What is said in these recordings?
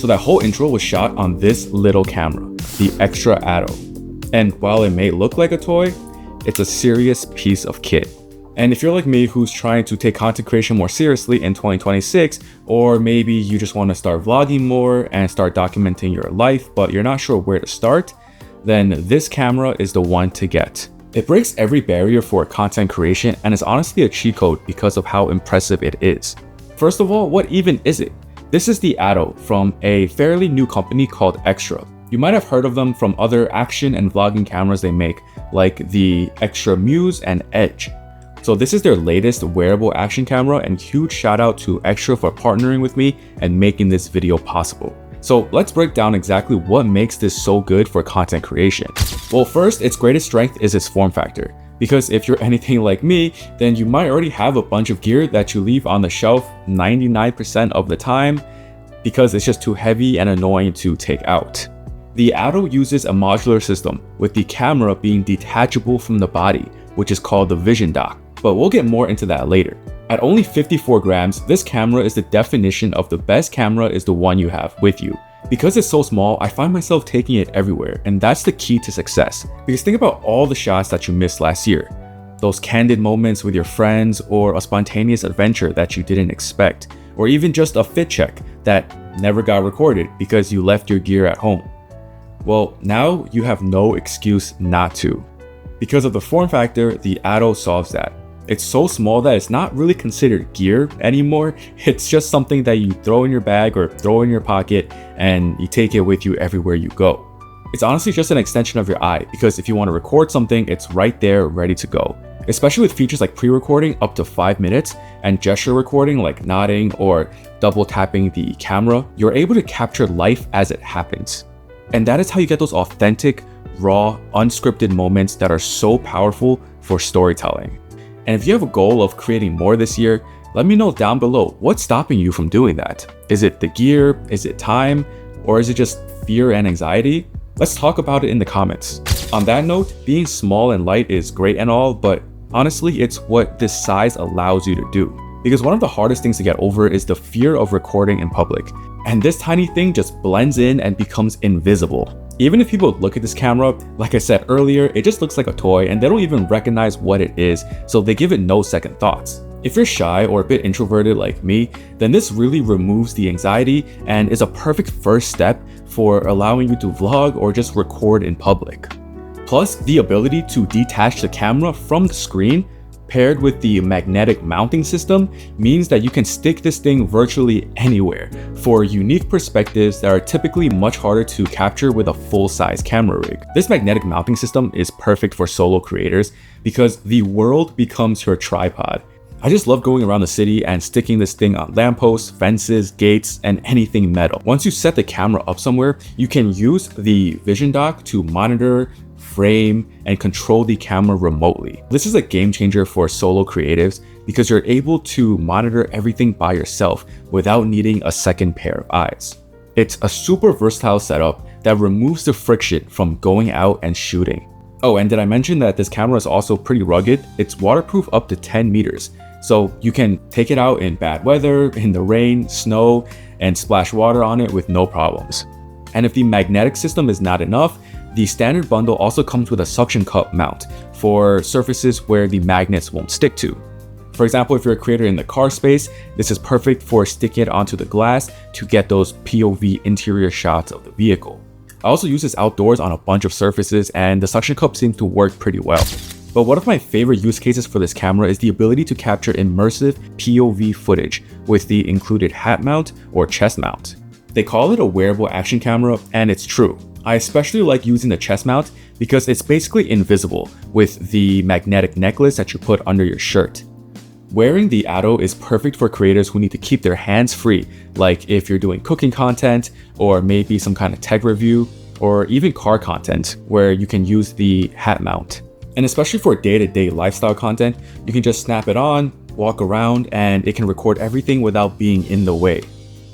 So that whole intro was shot on this little camera, the Xtra Atto. And while it may look like a toy, it's a serious piece of kit. And if you're like me who's trying to take content creation more seriously in 2026, or maybe you just want to start vlogging more and start documenting your life, but you're not sure where to start, then this camera is the one to get. It breaks every barrier for content creation and is honestly a cheat code because of how impressive it is. First of all, what even is it? This is the Atto from a fairly new company called Xtra. You might have heard of them from other action and vlogging cameras they make, like the Xtra Muse and Edge. So this is their latest wearable action camera, and huge shout out to Xtra for partnering with me and making this video possible. So let's break down exactly what makes this so good for content creation. Well, first, its greatest strength is its form factor. Because if you're anything like me, then you might already have a bunch of gear that you leave on the shelf 99% of the time because it's just too heavy and annoying to take out. The Atto uses a modular system, with the camera being detachable from the body, which is called the vision dock. But we'll get more into that later. At only 54 grams, this camera is the definition of the best camera is the one you have with you. Because it's so small, I find myself taking it everywhere, and that's the key to success. Because think about all the shots that you missed last year. Those candid moments with your friends, or a spontaneous adventure that you didn't expect, or even just a fit check that never got recorded because you left your gear at home. Well, now you have no excuse not to. Because of the form factor, the Atto solves that. It's so small that it's not really considered gear anymore. It's just something that you throw in your bag or throw in your pocket and you take it with you everywhere you go. It's honestly just an extension of your eye, because if you want to record something, it's right there ready to go. Especially with features like pre-recording up to 5 minutes and gesture recording like nodding or double tapping the camera, you're able to capture life as it happens. And that is how you get those authentic, raw, unscripted moments that are so powerful for storytelling. And if you have a goal of creating more this year, let me know down below what's stopping you from doing that. Is it the gear? Is it time? Or is it just fear and anxiety? Let's talk about it in the comments. On that note, being small and light is great and all, but honestly, it's what this size allows you to do. Because one of the hardest things to get over is the fear of recording in public. And this tiny thing just blends in and becomes invisible. Even if people look at this camera, like I said earlier, it just looks like a toy and they don't even recognize what it is, so they give it no second thoughts. If you're shy or a bit introverted like me, then this really removes the anxiety and is a perfect first step for allowing you to vlog or just record in public. Plus, the ability to detach the camera from the screen paired with the magnetic mounting system means that you can stick this thing virtually anywhere for unique perspectives that are typically much harder to capture with a full-size camera rig. This magnetic mounting system is perfect for solo creators because the world becomes your tripod. I just love going around the city and sticking this thing on lampposts, fences, gates, and anything metal. Once you set the camera up somewhere, you can use the vision dock to monitor, frame, and control the camera remotely. This is a game changer for solo creatives because you're able to monitor everything by yourself without needing a second pair of eyes. It's a super versatile setup that removes the friction from going out and shooting. Oh, and did I mention that this camera is also pretty rugged? It's waterproof up to 10 meters. So you can take it out in bad weather, in the rain, snow, and splash water on it with no problems. And if the magnetic system is not enough, the standard bundle also comes with a suction cup mount for surfaces where the magnets won't stick to. For example, if you're a creator in the car space, this is perfect for sticking it onto the glass to get those POV interior shots of the vehicle. I also use this outdoors on a bunch of surfaces, and the suction cup seems to work pretty well. But one of my favorite use cases for this camera is the ability to capture immersive POV footage with the included hat mount or chest mount. They call it a wearable action camera, and it's true. I especially like using the chest mount because it's basically invisible with the magnetic necklace that you put under your shirt. Wearing the Atto is perfect for creators who need to keep their hands free, like if you're doing cooking content or maybe some kind of tech review or even car content where you can use the hat mount. And especially for day-to-day lifestyle content, you can just snap it on, walk around, and it can record everything without being in the way.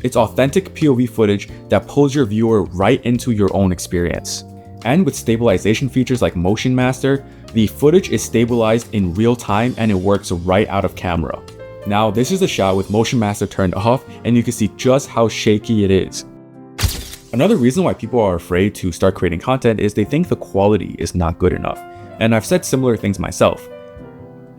It's authentic POV footage that pulls your viewer right into your own experience. And with stabilization features like Motion Master, the footage is stabilized in real time and it works right out of camera. Now, this is a shot with Motion Master turned off, and you can see just how shaky it is. Another reason why people are afraid to start creating content is they think the quality is not good enough. And I've said similar things myself.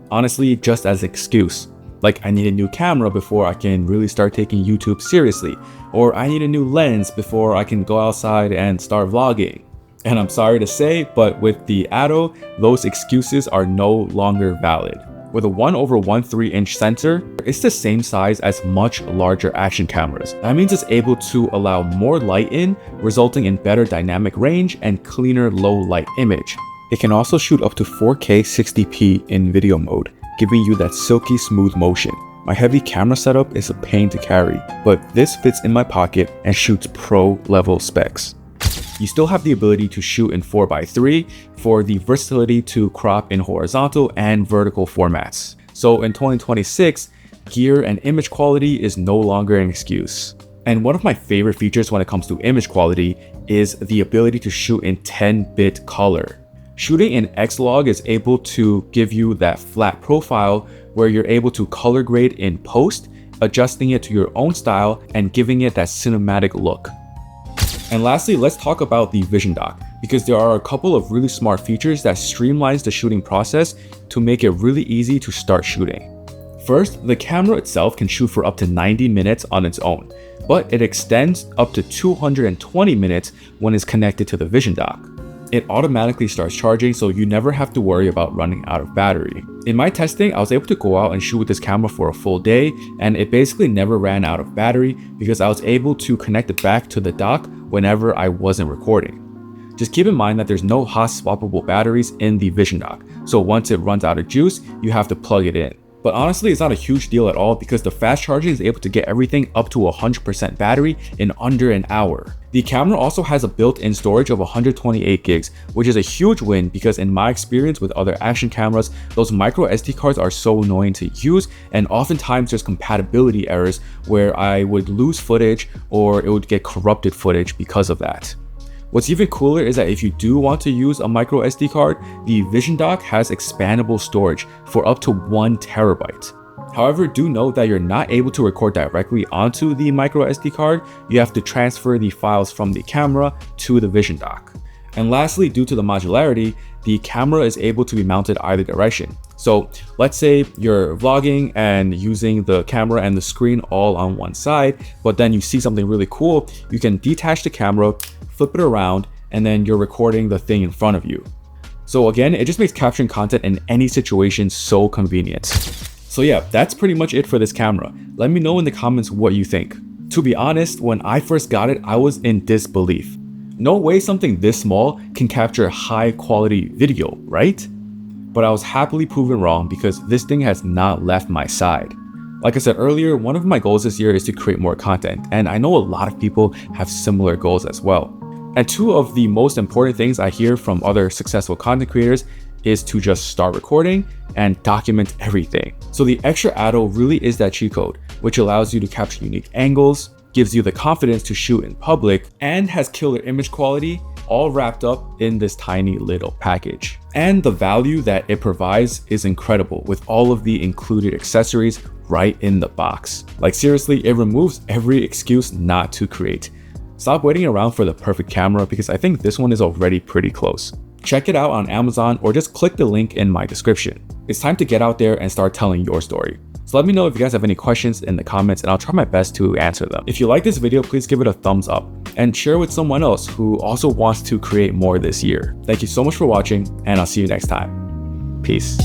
Honestly, just as excuse. Like, I need a new camera before I can really start taking YouTube seriously. Or I need a new lens before I can go outside and start vlogging. And I'm sorry to say, but with the Atto, those excuses are no longer valid. With a 1/1.3 inch sensor, it's the same size as much larger action cameras. That means it's able to allow more light in, resulting in better dynamic range and cleaner low light image. It can also shoot up to 4K 60p in video mode, giving you that silky smooth motion. My heavy camera setup is a pain to carry, but this fits in my pocket and shoots pro level specs. You still have the ability to shoot in 4:3 for the versatility to crop in horizontal and vertical formats. So in 2026, gear and image quality is no longer an excuse. And one of my favorite features when it comes to image quality is the ability to shoot in 10-bit color. Shooting in Xlog is able to give you that flat profile where you're able to color grade in post, adjusting it to your own style and giving it that cinematic look. And lastly, let's talk about the Vision Dock, because there are a couple of really smart features that streamlines the shooting process to make it really easy to start shooting. First, the camera itself can shoot for up to 90 minutes on its own, but it extends up to 220 minutes when it's connected to the Vision Dock. It automatically starts charging, so you never have to worry about running out of battery. In my testing, I was able to go out and shoot with this camera for a full day, and it basically never ran out of battery because I was able to connect it back to the dock whenever I wasn't recording. Just keep in mind that there's no hot swappable batteries in the Vision Dock, so once it runs out of juice, you have to plug it in. But honestly, it's not a huge deal at all because the fast charging is able to get everything up to 100% battery in under an hour. The camera also has a built-in storage of 128 gigs, which is a huge win because in my experience with other action cameras, those micro SD cards are so annoying to use, and oftentimes there's compatibility errors where I would lose footage or it would get corrupted footage because of that. What's even cooler is that if you do want to use a micro SD card, the Vision Dock has expandable storage for up to 1 terabyte. However, do note that you're not able to record directly onto the micro SD card. You have to transfer the files from the camera to the Vision Dock. And lastly, due to the modularity, the camera is able to be mounted either direction. So let's say you're vlogging and using the camera and the screen all on one side, but then you see something really cool, you can detach the camera, flip it around, and then you're recording the thing in front of you. So again, it just makes capturing content in any situation so convenient. So yeah, that's pretty much it for this camera. Let me know in the comments what you think. To be honest, when I first got it, I was in disbelief. No way something this small can capture high quality video, right? But I was happily proven wrong because this thing has not left my side. Like I said earlier, one of my goals this year is to create more content, and I know a lot of people have similar goals as well. And two of the most important things I hear from other successful content creators is to just start recording and document everything. So the Xtra Atto really is that cheat code, which allows you to capture unique angles, gives you the confidence to shoot in public, and has killer image quality, all wrapped up in this tiny little package. And the value that it provides is incredible with all of the included accessories right in the box. Like seriously, it removes every excuse not to create. Stop waiting around for the perfect camera because I think this one is already pretty close. Check it out on Amazon or just click the link in my description. It's time to get out there and start telling your story. So let me know if you guys have any questions in the comments and I'll try my best to answer them. If you like this video, please give it a thumbs up and share with someone else who also wants to create more this year. Thank you so much for watching and I'll see you next time. Peace.